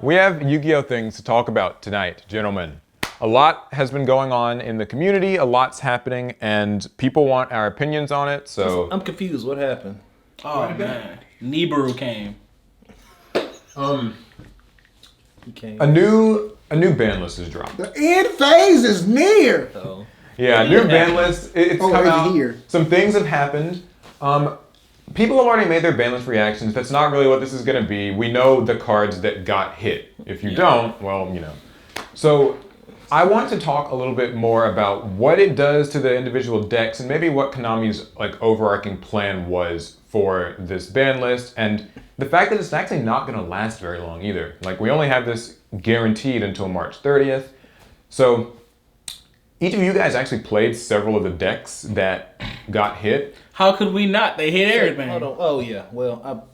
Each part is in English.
We have Yu-Gi-Oh things to talk about tonight, gentlemen. A lot has been going on in the community, a lot's happening, and people want our opinions on it, so... I'm confused. What happened? Oh, man. Nibiru came. He came. A new ban list is dropped. The end phase is near. Oh. Yeah, a new ban list. It's come it's out. here. Some things have happened. People have already made their ban list reactions. That's not really what this is going to be. We know the cards that got hit. If you don't, well, you know. So I want to talk a little bit more about what it does to the individual decks and maybe what Konami's like overarching plan was for this ban list, and the fact that it's actually not going to last very long either. Like, we only have this guaranteed until March 30th. So each of you guys actually played several of the decks that got hit. How could we not? They hit everything. Hold on. Oh yeah. Well,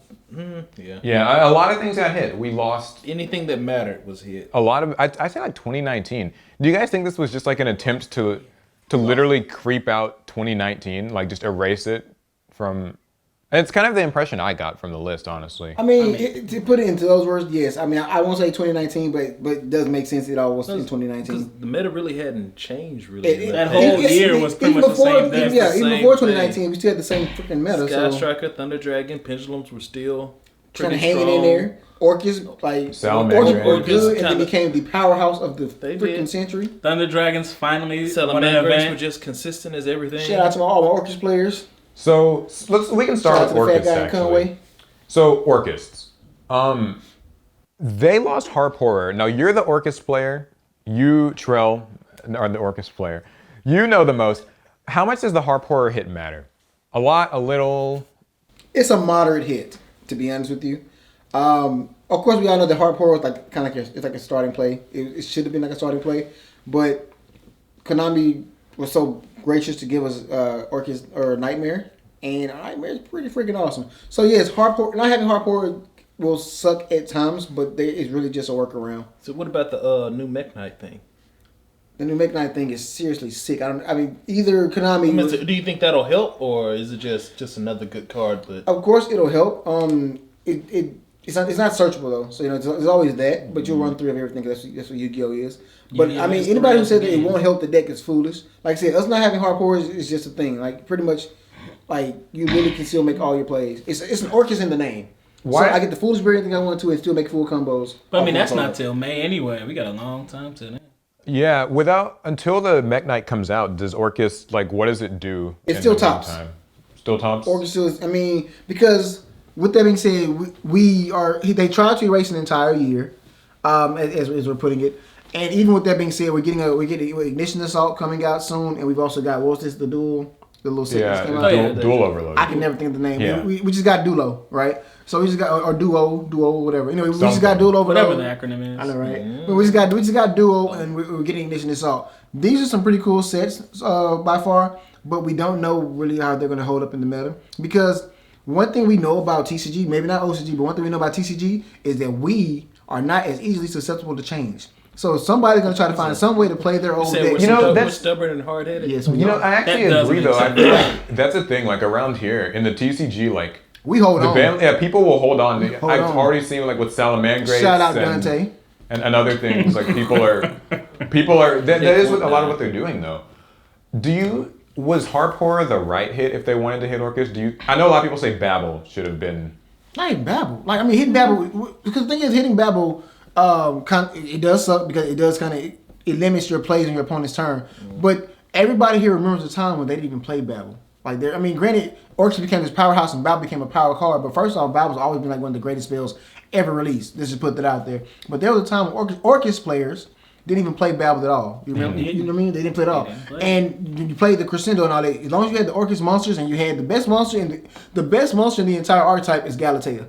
yeah. Yeah, a lot of things got hit. We lost Anything that mattered was hit. a lot of, I say like 2019. Do you guys think this was just like an attempt to literally creep out 2019, like just erase it from? And it's kind of the impression I got from the list, honestly. I mean, to put it into those words, yes. I mean, I won't say 2019, but it does make sense. It all was in 2019. Because the meta really hadn't changed really. That whole year was pretty much the same deck. Yeah, even before 2019, thing. we still had the same freaking meta. Sky So Striker, Thunder Dragon, Pendulums were still kind pretty of hanging strong. in there. Orcas, like Salamander. Orcas were good, and Kinda- they became the powerhouse of the They freaking did. century. Thunder Dragons finally won an Salamangreats were event. just consistent as everything. Shout out to all my Orcas players. So we can start Shout out with to the Orcas, fat guy in actually. Conway. So Orcists, they lost Harp Horror. Now you're the Orcus player. You, Trell, are the Orcus player. You know the most. How much does the Harp Horror hit matter? A lot, a little? It's a moderate hit, to be honest with you. Of course, we all know that Harp Horror is like kind of like it's like a starting play. It should have been like a starting play, but Konami was so gracious to give us Orcas or Nightmare, and Nightmare is pretty freaking awesome. So yes, Harp Horror, not having Harp Horror will suck at times, but it's really just a workaround. So what about the new Mech Knight thing? The new Mech Knight thing is seriously sick. I mean, either Konami. Do you think that'll help, or is it just another good card? But Of course, it'll help. It's not searchable though, so you know it's always that. But you'll run through everything. That's what Yu-Gi-Oh is. But Yu-Gi-Oh I mean, is the anybody who real said that it game. won't help the deck is foolish. Like I said, us not having hard powers is just a thing. Like pretty much, like you really can still make all your plays. It's an Orcas in the name. Why- So I get the foolish berry anything I want to and still make full combos. But I mean, off that's my not card. till May anyway. We got a long time till then. Yeah, until the Mech Knight comes out, does Orcus, like, what does it do? It's in still the tops. meantime? Still tops? Orcas still is, I mean, because with that being said, they tried to erase an entire year, as we're putting it. And even with that being said, we're getting Ignition Assault coming out soon, and we've also got what's this, the little set that's Yeah, came Oh, out. yeah. dual overload. I can never think of the name. Yeah. We just got Dulo, right? So we just got or Duo, whatever. Anyway, we just got Duo Whatever overload. the acronym is. I know, right? But we just got Duo, and we're getting Ignition Assault. These are some pretty cool sets by far, but we don't know really how they're going to hold up in the meta, because one thing we know about TCG, maybe not OCG, but one thing we know about TCG is that we are not as easily susceptible to change. So somebody's going to try to find some way to play their you old said deck. we're, You know, we're that's- stubborn and hard headed. Yes, we You know, are. I actually That doesn't agree, though. I make feel like that's a thing, like, around here, in the TCG, like, We hold on. people will hold on. Hold I've on. already seen, like, with Salamangreats. Shout out and, Dante. And other things, like, people are, that is what, a lot of what they're doing, though. Was Harp Horror the right hit if they wanted to hit Orcus? I know a lot of people say Babel should have been. Not even Babel. Like, I mean, hitting Babel, because the thing is, hitting Babel, it does suck because it does kind of, it limits your plays on your opponent's turn. But everybody here remembers the time when they didn't even play Babel. Like, granted, Orcs became this powerhouse and Babel became a power card, but first off, Babel's always been like one of the greatest spells ever released. Let's just put that out there. But there was a time when Orcus players didn't even play Babel at all. You remember? You know what I mean? They didn't play it at all. didn't play. And you played the Crescendo and all that. As long as you had the Orcus monsters and you had the best monster, and the best monster in the entire archetype is Galatea.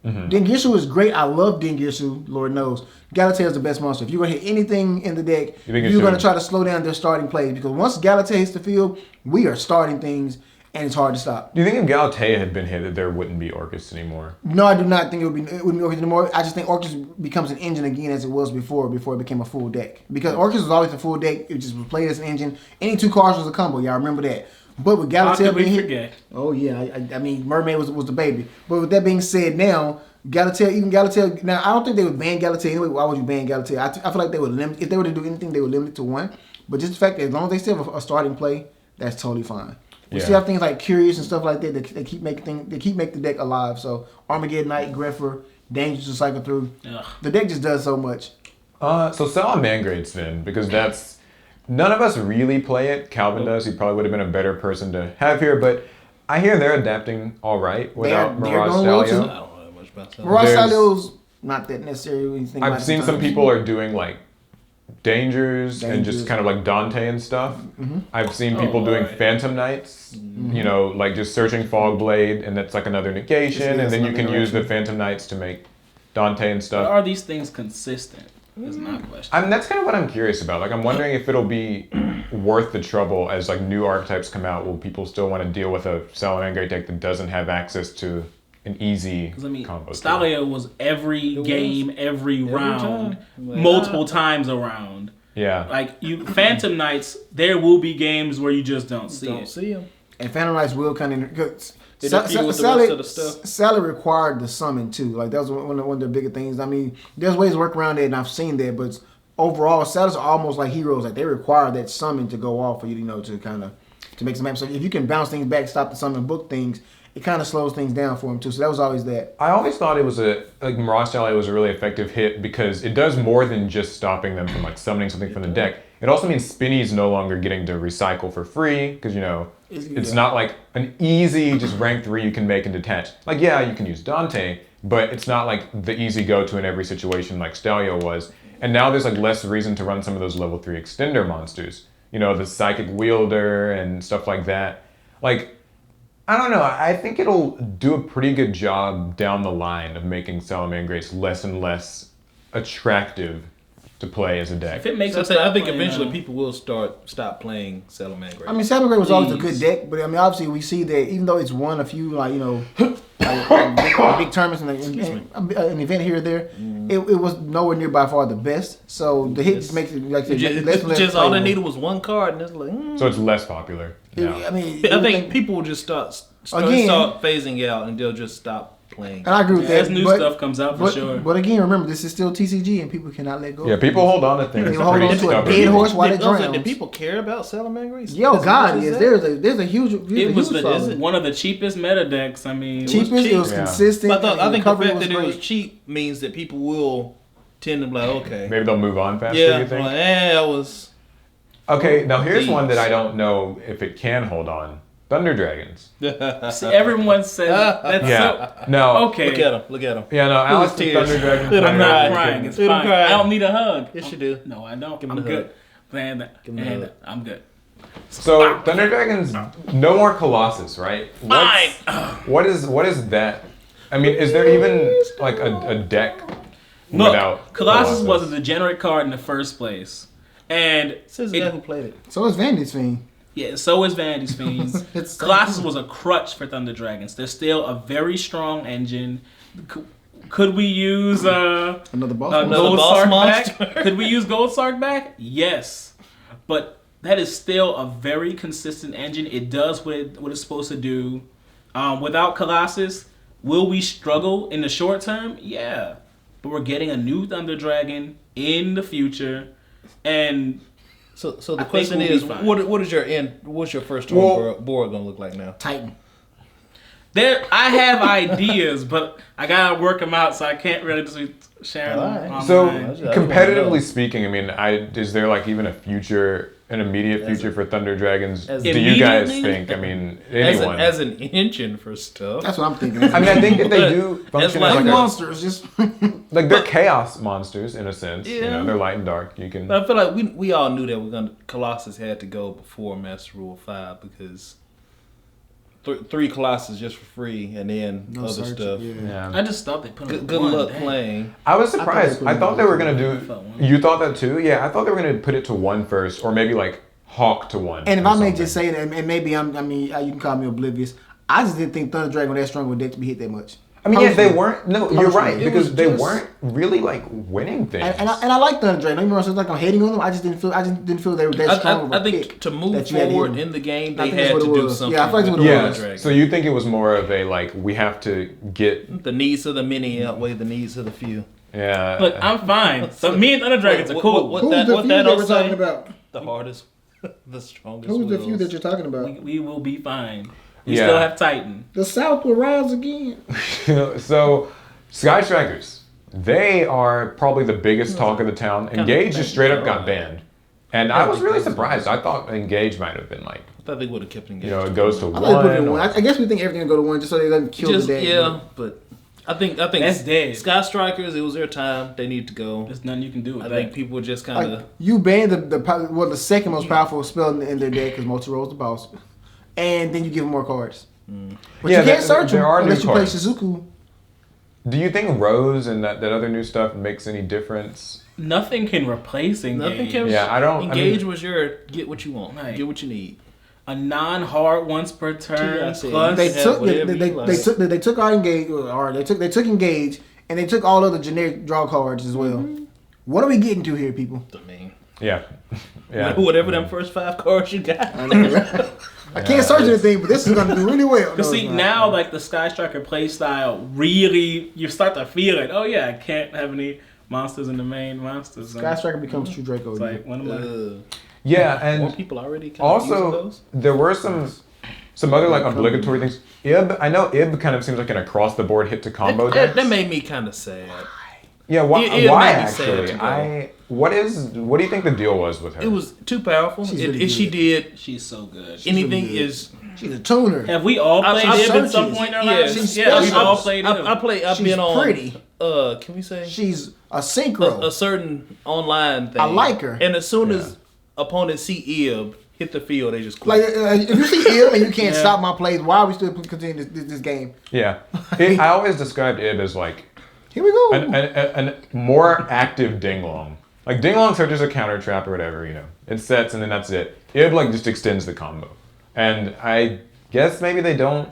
Dengirsu is great. I love Dengirsu, Lord knows. Galatea is the best monster. If you're going to hit anything in the deck, think it you're going to should? try to slow down their starting plays. Because once Galatea hits the field, we are starting things, and it's hard to stop. Do you think if Galatea had been hit, that there wouldn't be Orcus anymore? No, I do not think it wouldn't be Orcus anymore. I just think Orcus becomes an engine again as it was before it became a full deck. Because Orcus was always a full deck. It just was played as an engine. Any two cards was a combo. Y'all remember that. But with How Galatea could we being hit, forget? oh yeah, I mean Mermaid was the baby. But with that being said, now Galatail. Now I don't think they would ban Galatail anyway. Why would you ban Galatail? I feel like they would limit if they were to do anything. They would limit it to one. But just the fact that as long as they still have a starting play, that's totally fine. We still have things like Curious and stuff like that. They keep making the deck alive. So Armageddon Knight, Grepher, Dangerous to cycle through. Ugh. The deck just does so much. So Salamangreats then, because that's none of us really play it. Calvin does. He probably would have been a better person to have here, but I hear they're adapting all right without Mirage Stalio. I don't know much about that. Mirage Stalio's not that necessary when you think about it. I've seen some people are doing like Dangers and just kind of like Dante and stuff. Mm-hmm. I've seen people doing Phantom Knights, you know, like just searching Fogblade, and that's like another negation, and then you can use the Phantom Knights to make Dante and stuff. But are these things consistent? Is my question. That's kind of what I'm curious about. Like, I'm wondering if it'll be worth the trouble as like new archetypes come out. Will people still want to deal with a Salamangreat deck that doesn't have access to an easy combo? Stalio was every game, every round, multiple times around. Yeah. Like Phantom Knights, there will be games where you just don't see them. And Phantom Knights will kind of. Sally required the summon too. Like that was one of the bigger things. I mean, there's ways to work around it, and I've seen that. But overall, Sallies are almost like heroes. Like they require that summon to go off for you, to kind of to make some happen. So if you can bounce things back, stop the summon, book things, it kind of slows things down for him too. So that was always that. I always thought it was Mirage Stalio was a really effective hit because it does more than just stopping them from like summoning something from the deck. It also means Spinny's no longer getting to recycle for free because it's not like an easy just rank 3 you can make and detach. Like yeah, you can use Dante, but it's not like the easy go-to in every situation like Stalio was. And now there's like less reason to run some of those level 3 extender monsters. The Psychic Wielder and stuff like that. Like, I don't know. I think it'll do a pretty good job down the line of making Salamangreats less and less attractive to play as a deck. If it makes sense, I think eventually people will stop playing Salamangreat. I mean, Salamangreat was always a good deck, but I mean, obviously we see that even though it's won a few big tournaments and an event here or there, it was nowhere near by far the best. So the hit just makes it like just all they needed was one card, and it's like so it's less popular. I think people will just start phasing out, and they'll just stop playing. And I agree with that. As new stuff comes out, for sure. But again, remember, this is still TCG, and people cannot let go. Yeah, people hold on to things. They hold on to a dead horse while they drown. Do people care about Salamangreats? Yo, God, yes. There's a huge. It was one of the cheapest meta decks. I mean, it was consistent. But I think the fact that it was cheap means that people will tend to be like, okay, maybe they'll move on faster. Yeah, you think? That was. Okay, now here's one that I don't know if it can hold on. Thunder Dragons. See, everyone says that's no. Okay. Look at him. Yeah, no, Alex the Thunder Dragons. I'm not crying. It's fine. I don't need a hug. Yes, you do. No, I don't. I'm good. I'm good. So Thunder Dragons, no more Colossus, right? Fine. What is that? I mean, is there even like a deck without Colossus was a degenerate card in the first place, and says the guy who played it. So is Vandy's Fiend. Yeah, so is Vandy's Fiend. Colossus was a crutch for Thunder Dragons. They're still a very strong engine. Could we use another boss monster back? Could we use Gold Sark back? Yes, but that is still a very consistent engine. It does what it's supposed to do. Without Colossus, will we struggle in the short term? Yeah, but we're getting a new Thunder Dragon in the future, and. So the question is, what's your first turn board gonna look like now? Titan. I have ideas, but I gotta work them out, so I can't really just be sharing them. So competitively speaking, I mean, is there like even an immediate future for Thunder Dragons? Do you guys think? I mean, anyone as an engine for stuff. That's what I'm thinking. I mean, I think that they do function as like monsters, just like they're chaos monsters in a sense. Yeah. They're light and dark. You can. But I feel like we all knew that Colossus had to go before Master Rule 5 because 3 Colossus just for free, and then other stuff. Yeah. I just thought they put good luck playing. I was surprised. I thought they were gonna do. You thought that too? Yeah, I thought they were gonna put it to 1 first, or maybe like Hawk to 1. And if I may just say that, and maybe you can call me oblivious. I just didn't think Thunder Dragon was that strong of a deck to be hit that much. I mean, yeah, they Personally. weren't. No, you're right, It because was they just- weren't really like winning things. And I like Thunder Dragon. Don't get me wrong, it's like I'm hating on them. I just didn't feel they were that strong. I of a think pick to move that you had forward hit. in the game, I they think that's had what to it do was. something. Yeah, I feel like that's with what it the was. Dragon. So you think it was more of a like we have to get The needs of the many outweigh the needs of the few. yeah. Look, I'm fine. So me and Thunder Dragons are cool. What Who's that- the what few that that don't we're talking say? about? The hardest, the strongest. Who's the few wills. that you're talking about? We will be fine. We Yeah. still have Titan. The South will rise again. So Sky Strikers, they are probably the biggest talk of the town. Engage just straight up got banned, and I was really surprised. I thought Engage might have been like, I thought they would have kept engaged. it goes to I thought they put it in one. one. I guess we think everything will go to one just so they doesn't kill Just the deck. yeah, but I think That's dead. Sky Strikers. It was their time. They need to go. There's nothing you can do with I that. think people just kind Like, of. you banned the second most powerful spell in their deck because multi-rolls the boss, and then you give them more cards. But Yeah, you can't search there them are new unless you play cards. Shizuku. Do you think Rose and that other new stuff makes any difference? Nothing can replace Engage. Nothing can. Yeah, I don't. Engage I mean, was your get what you want, Right. get what you need. A non-hard once per turn Yeah, I see. plus. They have took whatever you they like. took our Engage or they took Engage and they took all other generic draw cards as well. What are we getting to here, people? I mean, yeah, yeah. whatever them first 5 cards you got. I can't search anything, but this is gonna do really well. Because see, now, like, the Sky Striker playstyle, really, you start to feel it. Oh, yeah, I can't have any monsters in the main monsters. zone. Sky Striker becomes True Draco. It's like, what am I? Yeah, More and people already kind of using also those. there were some other like obligatory things. I know Ib kind of seems like an across the board hit to combo deck. That made me kind of sad. Yeah, why It why made me sad actually? to go. What do you think the deal was with her? It was too powerful. She's If really she good. did She's so good. anything really good. is. She's a tuner. Have we all played I've Ib at some searched point in our Yeah, lives? she's Yeah, we've special. all played Ib. I've She's been on. pretty. Can we say She's a synchro. a certain online thing? I like her. And as soon as opponents see Ib hit the field, they just Like quit. if you see Ib and you can't Yeah. stop my plays, why are we still continuing this game? Yeah, I always described Ib as like Here we go. an more active Dinglong. Like Dinglong searches a counter trap or whatever, it sets and then that's it. Ib like just extends the combo, and I guess maybe they don't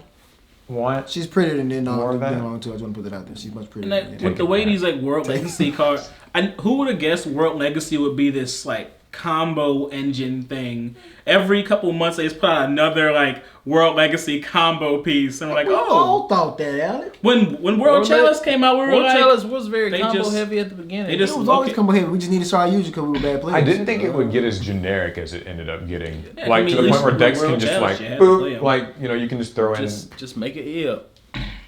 want. She's prettier than More of that? Dinglong too. I just want to put that out there. She's much prettier. And than like, with the way these like World Legacy cards, and who would have guessed World Legacy would be this like combo engine thing? Every couple months they just put out another like World Legacy combo piece, and we're like, We oh. all thought that, Alec. When World World Chalice came out, we were World like, Chalice was very they combo just- heavy at the beginning. they It just- was always okay. combo heavy. We just need to start using because we were bad players. I didn't think it would get as generic as it ended up getting, Yeah, like I mean, to the point where with decks World can just Challenge, like you had to play boop, 'em. like you can just throw in. just make it Ib.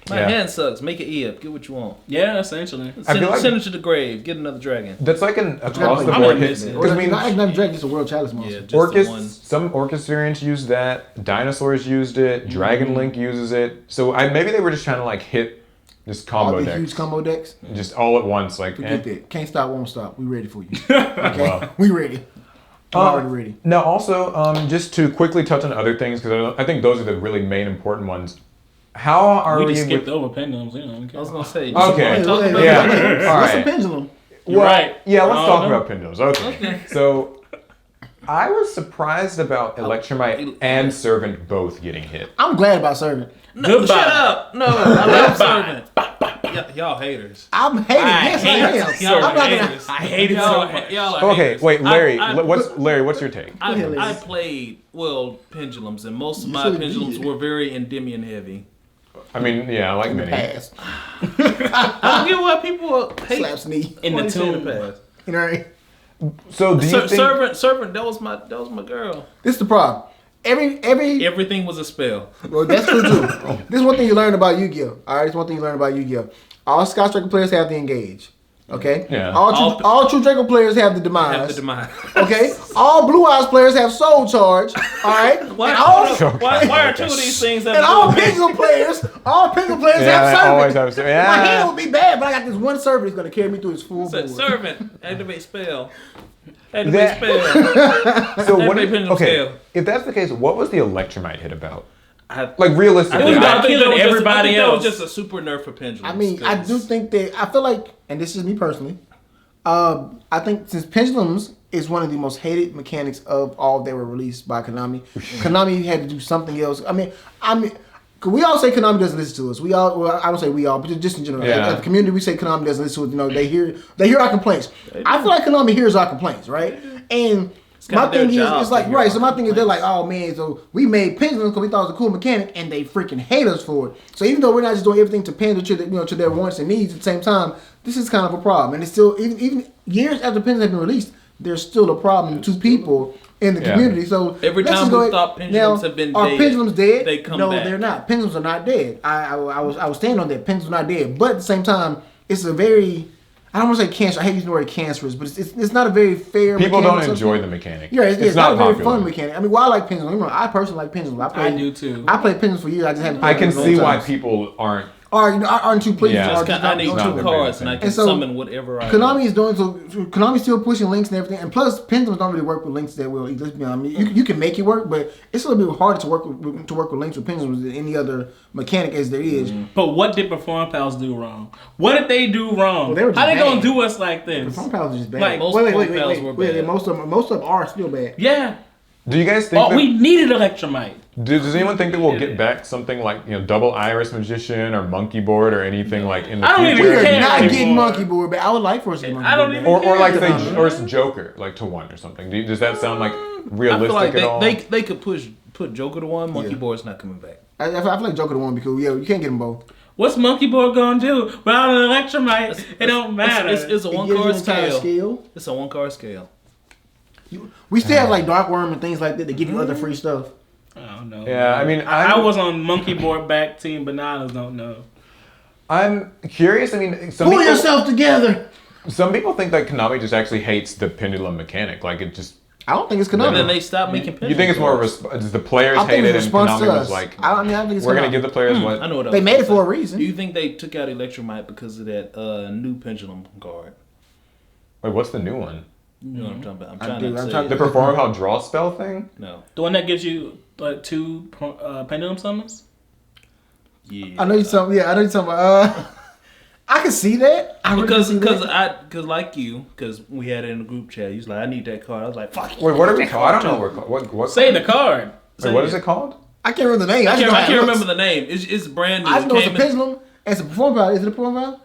My Yeah. hand sucks. Make it Ib. Get what you want. yeah, essentially. Send, feel like- send it to the grave. Get another dragon. That's like an across the I'm board gonna hit. miss it. Because I mean, not Dragon, just a World Chalice monster. Yeah, just the one. Orcas, some Orcas variants used that. Dinosaurs used it. Dragon Link uses it. So maybe they were just trying to like hit this All combo the decks, huge combo decks. just all at once. Like, Forget that. Can't stop, won't stop. We ready for you. Wow. We ready. I'm already ready. Now, also, just to quickly touch on other things because I think those are the really main important ones. How are We we? just skipped with, over Pendulums. I was gonna say. Okay. Talk Hey, about yeah. it. All What's a right. pendulum? You're right. Yeah, let's Oh, talk no. about Pendulums. Okay. So, I was surprised about Electromite and Servant both getting hit. I'm glad about Servant. No, Goodbye. shut up. No, I love Servant. Y'all haters. I'm hating. Yes, I am. Y'all I'm not gonna. haters. I hate it so Y'all, much. y'all are Okay, haters. wait, Larry. I- What's your take? I, ahead, I Liz. played pendulums, and most of You my should've pendulums did. were very Endymion heavy. I mean, yeah, I like mini. Pass. I don't get why people hate Slaps knee. In why the they say tomb. pass. You know what I mean? So do you think? Servant. That was my girl. This is the problem. Every Everything was a spell. well, that's true too. This is one thing you learn about Yu-Gi-Oh. All right, this is one thing you learn about Yu-Gi-Oh. All Sky Striker players have the engage. Okay. Yeah. All True Draco players have the demise. Have the demise. Okay. All Blue Eyes players have Soul Charge. All right. Why, And all, why are two of these things that and all Pendulum players Yeah, have they always Servant. have. My Yeah. hand would be bad, but I got this one Servant that's gonna carry me through his full board. servant activate spell? That- Activate spell. So what? Every Pendulum Okay, scale. if that's the case, what was the Electromite hit about? I- Like realistically, It was about I think killing that was just- everybody I think else. That was just a super nerf for pendulums. I mean, I do think that I feel like, and this is me personally. I think since Pendulums is one of the most hated mechanics of all that were released by Konami, Konami had to do something else. I mean, Cause we all say Konami doesn't listen to us. We all, well, I don't say we all, but just in general, Yeah. as a community, we say Konami doesn't listen to us. You know, they hear our complaints. I feel like Konami hears our complaints, right? And my thing is, it's like, right. So my thing is, they're like, oh man, so we made Pendulums because we thought it was a cool mechanic, and they freaking hate us for it. So even though we're not just doing everything to pander to their wants and needs, at the same time, this is kind of a problem. And it's still, even years after Pendulums have been released, there's still a problem to people in the community. So every time we thought Pendulums have been are dead, Pendulums dead? they come no, back. they're not. Pendulums are not dead. I was standing on that. Pendulums are not dead. But at the same time, it's a very, I don't want to say cancer. I hate using the word cancerous, but it's not a very fair. People mechanic. don't enjoy the mechanic. Yeah, it's not a very popular. fun mechanic. I mean, I like Pendulums. Remember, I personally like Pendulums. I do too. I played Pendulums for years. I just haven't. I played can Pendulums see why times. people aren't. Aren't too pleased. Yeah. or Just I need not 2 the cards biggest and I thing. can And so, summon whatever I Konami is doing so. Konami's still pushing links and everything, and plus Pendulums don't really work with links that well. Let's be honest. I mean, you can make it work, but it's a little bit harder to work with links with Pendulums than any other mechanic as there is. But what did Perform Pals do wrong? What did they do wrong? Well, they were just How they gonna bad. do us like this? Perform Pals is just bad. Like, most Perform Pals were bad. Most of them are still bad. Yeah. Do you guys think that, We needed Electromite. does anyone think that we'll get back something like Double Iris Magician or Monkey Board or anything like in the I don't even future? We are care not anymore. getting Monkey Board, but I would like for us to get Monkey I don't Board. even back. Or like Yeah. or it's Joker like to 1 or something. Does that sound like I realistic feel like at all? they could put Joker to 1. Monkey Yeah. Board's not coming back. I feel like Joker the one because you can't get them both. What's Monkey Board gonna do without an Electromite? It don't matter. It's a It 1 gives you card an entire scale. skill. It's a 1 card scale. We still have like Dark Worm and things like that that give you other free stuff. I don't know. Yeah, I mean, I was on Monkey Board back. Team Bananas don't know. I'm curious. I mean, Pull yourself together. some people think that Konami just actually hates the pendulum mechanic. Like it just. I don't think it's And then Konami. they stopped making Pendulum You think it's more of cards. the players I think hate it it's and a response to Konami us. was like, I don't think it's we're gonna Konami. give the players what. I know what I They was made gonna it for a say. reason. Do you think they took out Electromite because of that new Pendulum Guard? Wait, what's the new one? You know what I'm talking about? I'm I trying do. to I'm say trying The it. perform how draw spell thing? No. The one that gives you like 2 pendulum summons. Yeah. I know you're talking. Yeah, I know you're talking about. I can see that. I really can see that. Because like you, because we had it in the group chat. You was like, I need that card. I was like, fuck. Wait, what are we called? I don't know what Say the card. Wait, what is it called? I can't remember the name. I just know how it can't looks. remember the name. It's brand new. I just know it's a It came in- pendulum and it's a perform pal. Is it a perform pal?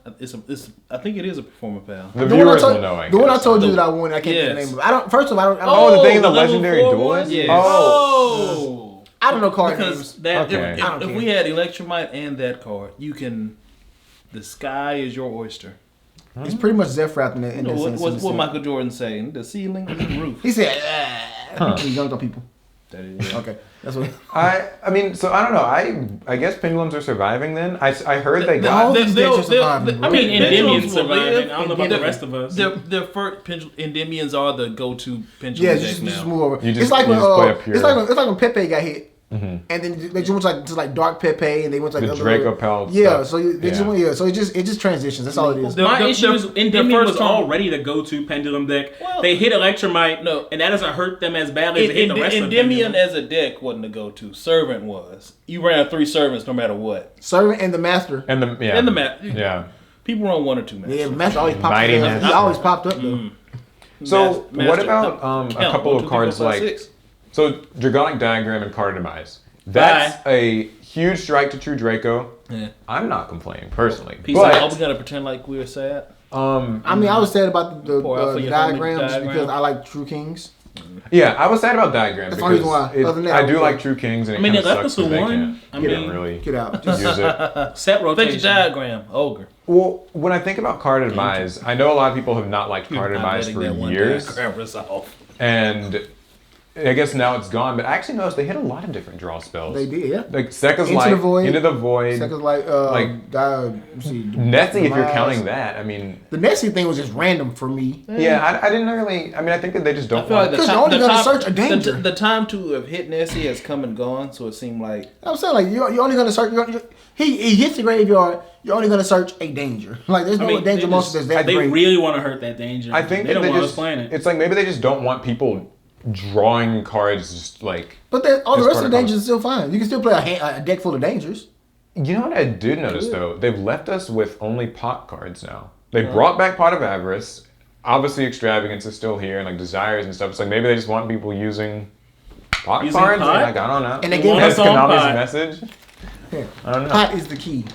I think it is a Performer Pal. The The one I viewers told, will know. I the one I guess. told you that I won. I can't think of the Yes. name of it. I don't. First of all, I don't. Oh, the thing in the level legendary 4 duelist? one? Yes. Oh. I don't know card Because names. that Okay. I don't if care. we had Electromite and that card, you can. The sky is your oyster. It's pretty much Zephyr in that You know, sense. what Michael Jordan saying? The ceiling is the roof. He said, he dunked on people. That is. Okay, that's what. I mean, so I don't know. I guess pendulums are surviving. Then I heard they all got. these decks are surviving, I mean, Pendulums Endymion will live. surviving. I don't know about the rest of us. Their first Endymions are the go-to pendulum Yeah, deck just now. move over. You just- it's like you when just play a pure- it's like when Pepe got hit. And then they just went to like Dark Pepe, and they went to like The other- Draco Pelt Yeah, stuff. so they just Yeah. went, so it just transitions. That's all it is. My The- issue is the Endymion first was time- already the go-to pendulum deck. Well, they hit Electromite, no. and that doesn't hurt them as badly as it hit the rest of the Endymion pendulum. as a deck wasn't the go-to. Servant was. You ran 3 servants no matter what. Servant and the Master. And the And the map. Yeah. People run 1 or 2 matches. Yeah, the Master always popped Mighty up. Master. He always popped up though. So Master- what about a Count, couple 1, of 2, 3, cards 4, 5, like 6. so Dragonic Diagram and Card Demise? That's a huge strike to True Draco. Yeah. I'm not complaining personally, Are we but gonna pretend like we were sad? I mean, I was sad about Pour out for the your diagrams homie because diagram. I like True Kings. yeah, I was sad about Diagram That's the only because reason why. Other than that, I I do was like like- True Kings, and I mean, it they kind left of us sucks with that they one. can't I get mean, really Get out. use it. Set Fix rotation. diagram, ogre. Well, when I think about Card Demise, I know a lot of people have not liked Card Not Demise letting for that one years, diagram resolve. and I guess now it's gone. But I actually noticed they hit a lot of different draw spells. They did, yeah. Like Sekka's Into Light, the Void. Into the Void, Second, like let's see, Nessie, if you're Demise. counting that. I mean, The Nessie thing was just random for me. yeah, I didn't really. I mean, I think that they just I don't feel like want. Because you're only gonna search a danger. The time to have hit Nessie has come and gone, so it seemed like I'm saying like you're only gonna search. He hits the graveyard. You're only gonna search a danger. Like there's no danger monster that's that They great. really want to hurt that danger. I think they that don't they want just. us playing it. It's like maybe they just don't want people drawing cards. Just like But all the It's rest part of the of dangers are still fine. You can still play a deck full of dangers. you know what I did notice though? They've left us with only pot cards now. They brought back Pot of Avarice. Obviously, Extravagance is still here, and like Desires and stuff. It's like maybe they just want people using pot Using cards. pot? Like I don't know. And they give That's us all Konami's pot. message. I don't know. Pot is the key.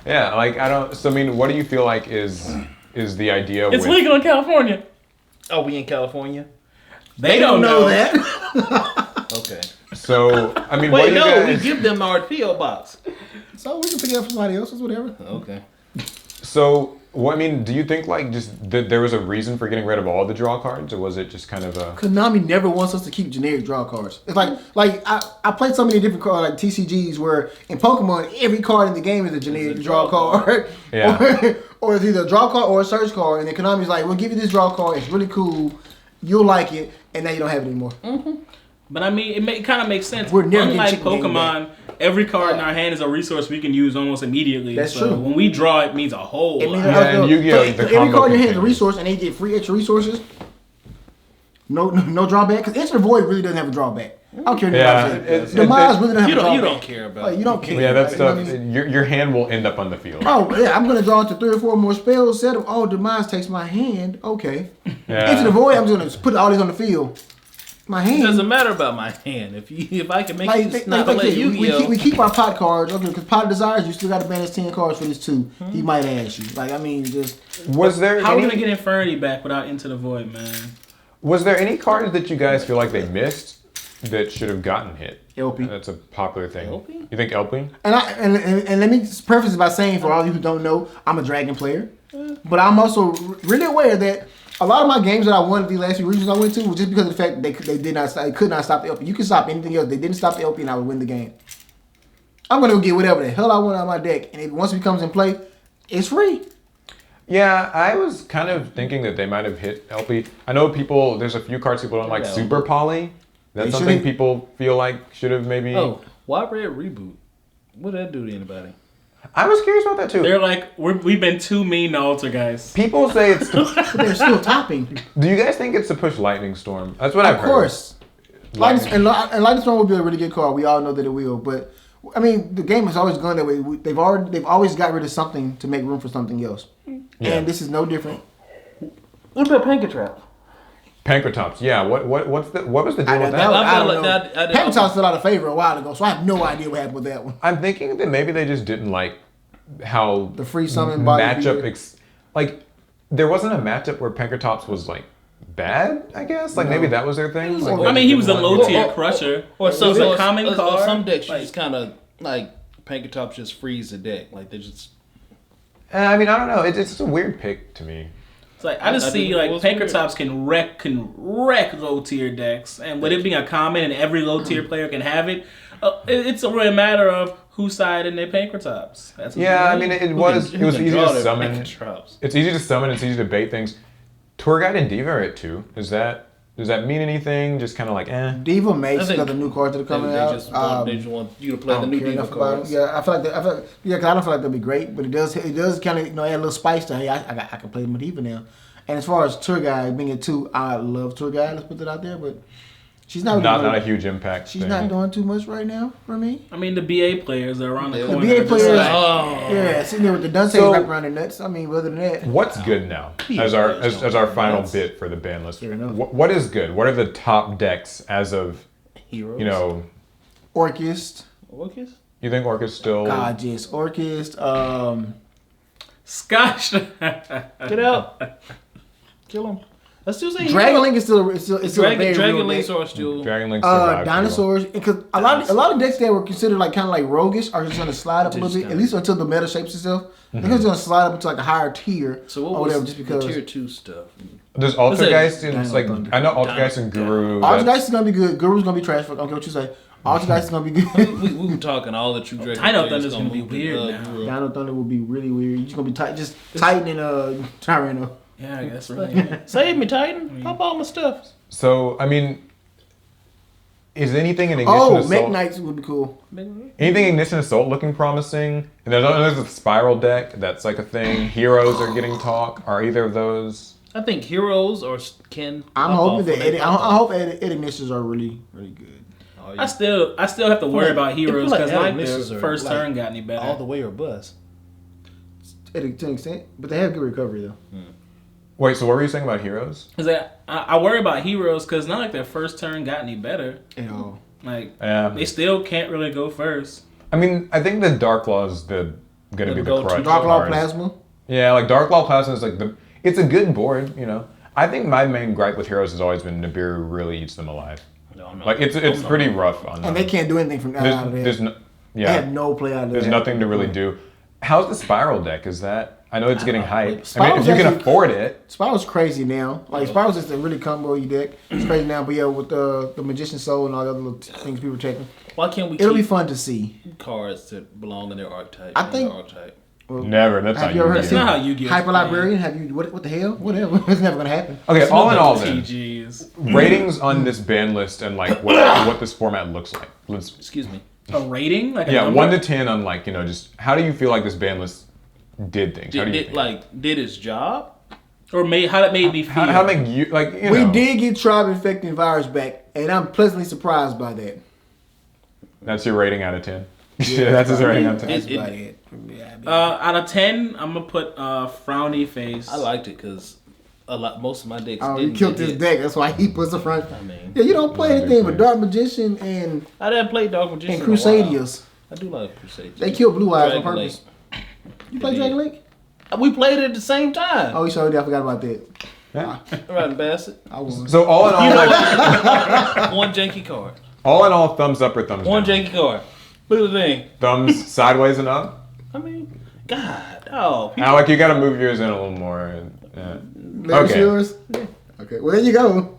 Yeah, like I don't. So I mean, what do you feel like is the idea? It's with, legal in California. Oh, we in California? They don't know that. Okay. So I mean, Wait, what do you no, we guys? give them our P.O. box. So we can pick it up from somebody else's, whatever. Okay. So what I mean, do you think like just that there was a reason for getting rid of all the draw cards, or was it just kind of a? Konami never wants us to keep generic draw cards. It's like I played so many different cards, like TCGs, where in Pokemon every card in the game is a generic draw card. Yeah. or it's either a draw card or a search card, and then Konami's like, "We'll give you this draw card. It's really cool. You'll like it," and now you don't have it anymore. But I mean, it kind of makes sense. We're never Unlike getting chicken game Pokemon, every card in our hand is a resource we can use almost immediately. That's so true. When we draw, it means a whole It means lot. Yeah, and Yu-Gi-Oh, so the every combo card in your hand is a continues. resource, and they get free extra resources. No drawback, because Instant Void really doesn't have a drawback. I don't care. Yeah, What it's- the Miles really don't have You a drawback. don't care about Like, you don't care. Yeah, that Like, stuff. you know what I mean? Your hand will end up on the field. Oh yeah, I'm gonna draw into 3 or 4 more spells. Set of Demise takes my hand. Okay. Yeah. Into the Void, I'm just gonna put all these on the field. My It hand. doesn't matter about my hand. If I can make Like, you like, not like, play Yu-Gi-Oh. we keep our pot cards, okay? Because pot of desires, you still got to banish 10 cards for this too. He might ask you. Like I mean, just Was there How are we any? gonna get Infernity back without Into the Void, man? Was there any cards that you guys feel like they missed that should have gotten hit? LP. That's a popular thing. LP? You think LP? And let me preface it by saying, for all of you who don't know, I'm a dragon player, but I'm also really aware that a lot of my games that I won at the last few regions I went to was just because of the fact that they could not stop the LP. You can stop anything else. They didn't stop the LP, and I would win the game. I'm gonna go get whatever the hell I want out of my deck, and if once it becomes in play, it's free. Yeah, I was kind of thinking that they might have hit LP. I know people. There's a few cards people don't like. Yeah. Super Poly. That's They something should've- people feel like should have maybe. Oh, why Red Reboot? What did that do to anybody? I was curious about that too. They're like, we've been too mean to Alter, guys. People say it's. But they're still topping. Do you guys think it's to push Lightning Storm? That's what I've Of heard. course. Lightning Storm will be a really good card. We all know that it will. But I mean, the game has always gone that way. They've always got rid of something to make room for something else. Yeah. And this is no different. What about Pankertrap? Pankratops. Yeah. What was the deal with that? I feel like that- Pankratops fell out of favor a while ago, so I have no idea what happened with that one. I'm thinking that maybe they just didn't like how The free summon body matchup. beard. Like there wasn't a matchup where Pankratops was like bad. I guess like maybe that was their thing. Like, I mean, he was a low tier Or- crusher. Or It some, was a common or card. some decks you Like, just kind of like Pankertops just freeze the deck. Like they just. I mean, I don't know. It's just a weird pick to me. It's like I just I see think it like was Pankratops can wreck low tier decks, and with it being a common and every low tier player can have it, it's a real matter of whose side in their Pankratops. That's what Yeah, I it mean, is. it was Who can easy draw to their summon. Pankertops? It's easy to summon. It's easy to bait things. Tour Guide and Diva are at 2. Does that mean anything? Just kind of like Diva makes I think because the new cards that are coming out. They just want you to play I the don't new care Diva enough about cards. it. Yeah, I feel like because I don't feel like they'll be great, but it does kind of add a little spice to hey, I can play them with Diva now. And as far as Tour Guide being at 2, I love Tour Guide. Let's put that out there, but she's not not really a huge impact. she's thing. not doing too much right now for me. I mean, the BA players are around the The corner. BA Just players- like, Yeah, sitting there with the Dante So- wrapped around their nuts. I mean, other than that, What's good now as our final bit for the ban list? Fair enough. What is good? What are the top decks as of Heroes. Orcas, Orcas? You think Orcas still? God, yes, Orcas. Scotch. Get out. Kill him. I still say Dragon Link is still a very Dragon real Links deck. are still. Dragon Link survived. Dinosaurs, because a lot of decks that were considered like kind of like roguish are just going to slide up a They're little just bit, at gonna- least until the meta shapes itself. They're just going to slide up into like a higher tier So or what whatever, was just because. the tier 2 stuff? Does What's Altergeist? that? It's like Dino Thunder. I know Altergeist and Guru. Altergeist that's- is going to be good. Guru's going to be trash. I don't care what you say. Altergeist is going to be good. we were talking all the true Dragon Dino players Thunder's gonna be move to, weird now. Guru. Dino Thunder will be really weird. You're just going to be just Titan and Tyranno. Yeah, I guess right. Save me, Titan. Pop all my stuff. So I mean, is anything in Ignition Oh, Mech Assault? Knights would be cool. Anything Ignition Assault looking promising? And there's a Spiral deck that's like a thing. Heroes are getting talk. Are either of those? I think Heroes or can. I'm pop hoping off that when they I pop off. hope Ed Ignitions are really, really good. Oh, I still have to worry about heroes like because like misses their are, first like, turn got any better. all the way or bust. To an extent, but they have good recovery though. Wait, so what were you saying about Heroes? Cause I worry about heroes because not like their first turn got any better. At all. Like Yeah. they still can't really go first. I mean, I think the Dark Law is gonna be the go-to crutch. Dark Law cards. Plasma. Yeah, like Dark Law Plasma is like it's a good board, you know. I think my main gripe with heroes has always been Nibiru really eats them alive. No. Like it's pretty rough on them. And they can't do anything from out of there. There's no, They yeah. have no play out of there. There's nothing to really do. How's the Spiral deck? Is that? I know it's getting hype. I mean, Spiral's if you can actually- afford it. Spiral's crazy now. Like Spiral's just a really combo you deck. It's crazy now, but yeah, with the Magician Soul and all the other little things people are taking, Why can't we it'll be keep fun to see. cards that belong in their archetype? I think- Well, Never. That's have not you ever heard That's Yu-Gi-Oh. not how you get. Hyper Librarian? Have you what the hell? Whatever. It's never gonna happen. Okay, all in all, then TGs. ratings on this ban list and like what this format looks like. Let's Excuse me. A rating, like a yeah, number? 1 to 10 on like just how do you feel like this ban list did things? How do you think? Did its job? or how it made me feel. How make you like you We know? did get Tribe Infecting Virus back, and I'm pleasantly surprised by that. That's your rating out of 10. Yeah, that's his rating out of 10. That's It- about it. Yeah, I mean, Out of 10, I'm gonna put frowny face. I liked it because most of my decks. oh, you didn't killed get this hit. deck. That's why he puts the front. I mean, Yeah, you don't play Yeah, anything big but player. Dark Magician and I didn't play Dark Magician. in a while. Crusaders. I do like Crusaders. They killed Blue Eyes on Dragon purpose. You play They Dragon did. Link? We played it at the same time. Oh, you showed I forgot about that. Yeah. Right, Bassett. I was. So all in all, like, One janky card. all in all, thumbs up or thumbs One down? janky card. Look at the thing. Thumbs sideways and up. I mean, God. Oh, people, Alec, you got to move yours in a little more. Yeah. There's Okay. yours? Okay, well, there you go.